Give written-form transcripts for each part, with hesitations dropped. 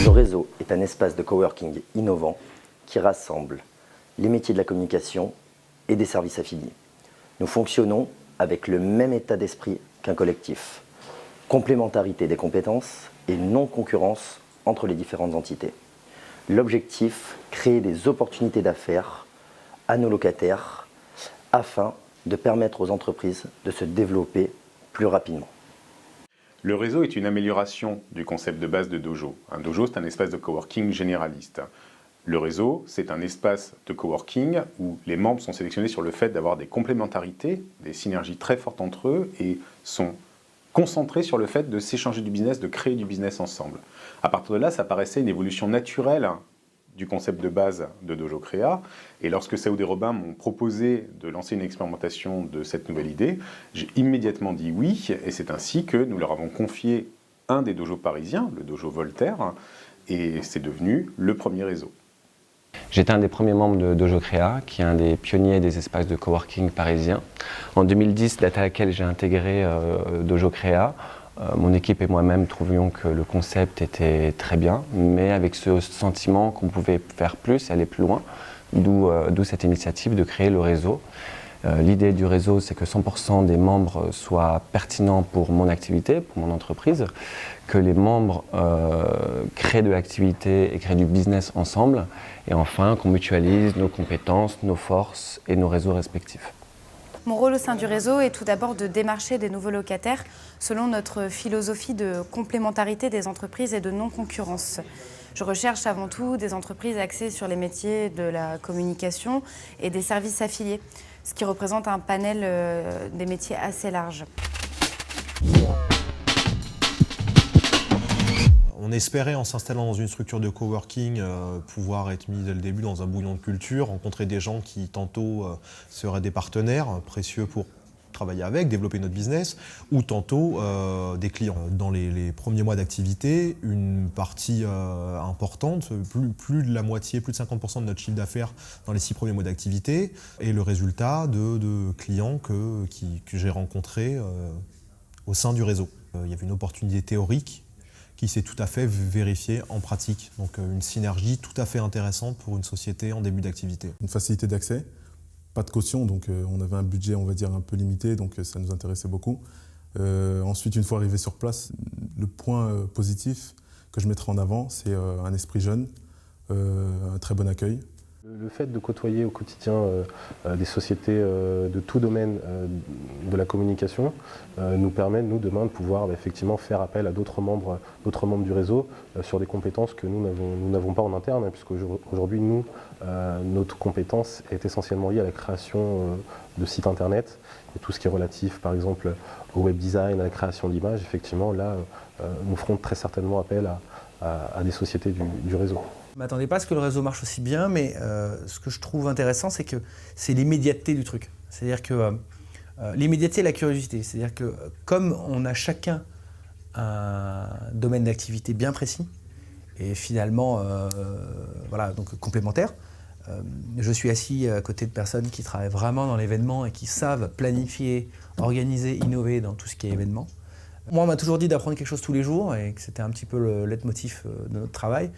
Le réseau est un espace de coworking innovant qui rassemble les métiers de la communication et des services affiliés. Nous fonctionnons avec le même état d'esprit qu'un collectif. Complémentarité des compétences et non-concurrence entre les différentes entités. L'objectif, créer des opportunités d'affaires à nos locataires afin de permettre aux entreprises de se développer plus rapidement. Le réseau est une amélioration du concept de base de dojo. Un dojo, c'est un espace de coworking généraliste. Le réseau, c'est un espace de coworking où les membres sont sélectionnés sur le fait d'avoir des complémentarités, des synergies très fortes entre eux et sont concentrés sur le fait de s'échanger du business, de créer du business ensemble. À partir de là, ça paraissait une évolution naturelle du concept de base de Dojo Créa. Et lorsque Saoud et Robin m'ont proposé de lancer une expérimentation de cette nouvelle idée, j'ai immédiatement dit oui, et c'est ainsi que nous leur avons confié un des dojos parisiens, le dojo Voltaire, et c'est devenu le premier réseau. J'étais un des premiers membres de Dojo Créa, qui est un des pionniers des espaces de coworking parisiens. En 2010, date à laquelle j'ai intégré Dojo Créa, mon équipe et moi-même trouvions que le concept était très bien, mais avec ce sentiment qu'on pouvait faire plus et aller plus loin, d'où cette initiative de créer le réseau. L'idée du réseau, c'est que 100% des membres soient pertinents pour mon activité, pour mon entreprise, que les membres créent de l'activité et créent du business ensemble, et enfin qu'on mutualise nos compétences, nos forces et nos réseaux respectifs. Mon rôle au sein du réseau est tout d'abord de démarcher des nouveaux locataires selon notre philosophie de complémentarité des entreprises et de non-concurrence. Je recherche avant tout des entreprises axées sur les métiers de la communication et des services affiliés, ce qui représente un panel des métiers assez large. On espérait, en s'installant dans une structure de coworking, pouvoir être mis dès le début dans un bouillon de culture, rencontrer des gens qui tantôt seraient des partenaires précieux pour travailler avec, développer notre business, ou tantôt des clients. Dans les premiers mois d'activité, une partie importante, plus de la moitié, plus de 50% de notre chiffre d'affaires dans les 6 premiers mois d'activité, est le résultat de clients que j'ai rencontrés au sein du réseau. Il y avait une opportunité théorique qui s'est tout à fait vérifiée en pratique. Donc une synergie tout à fait intéressante pour une société en début d'activité. Une facilité d'accès, pas de caution, donc on avait un budget, on va dire, un peu limité, donc ça nous intéressait beaucoup. Ensuite, une fois arrivé sur place, le point positif que je mettrai en avant, c'est un esprit jeune, un très bon accueil. Le fait de côtoyer au quotidien des sociétés de tout domaine de la communication nous permet, nous, demain, de pouvoir effectivement faire appel à d'autres membres du réseau sur des compétences que nous n'avons pas en interne, hein, puisqu'aujourd'hui, nous, notre compétence est essentiellement liée à la création de sites internet et tout ce qui est relatif, par exemple, au web design, à la création d'images. Effectivement, là, nous ferons très certainement appel à des sociétés du réseau. Je ne m'attendais pas à ce que le réseau marche aussi bien, mais ce que je trouve intéressant, c'est que c'est l'immédiateté du truc. C'est-à-dire que l'immédiateté et la curiosité. C'est-à-dire que comme on a chacun un domaine d'activité bien précis, et finalement voilà, donc complémentaire, je suis assis à côté de personnes qui travaillent vraiment dans l'événement et qui savent planifier, organiser, innover dans tout ce qui est événement. Moi, on m'a toujours dit d'apprendre quelque chose tous les jours et que c'était un petit peu le leitmotiv de notre travail.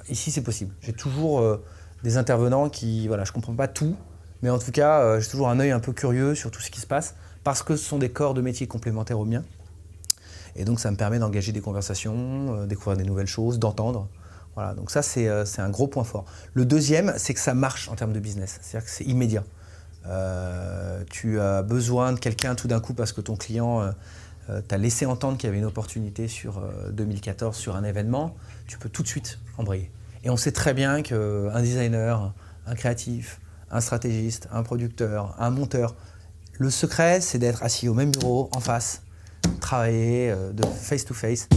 Ici, c'est possible. J'ai toujours des intervenants qui, voilà, je ne comprends pas tout, mais en tout cas, j'ai toujours un œil un peu curieux sur tout ce qui se passe, parce que ce sont des corps de métier complémentaires aux miens. Et donc, ça me permet d'engager des conversations, découvrir des nouvelles choses, d'entendre. Voilà, donc ça, c'est un gros point fort. Le deuxième, c'est que ça marche en termes de business, c'est-à-dire que c'est immédiat. Tu as besoin de quelqu'un tout d'un coup parce que ton client t'a laissé entendre qu'il y avait une opportunité sur 2014 sur un événement, tu peux tout de suite embrayer. Et on sait très bien qu'un designer, un créatif, un stratégiste, un producteur, un monteur, le secret, c'est d'être assis au même bureau, en face, travailler de face to face.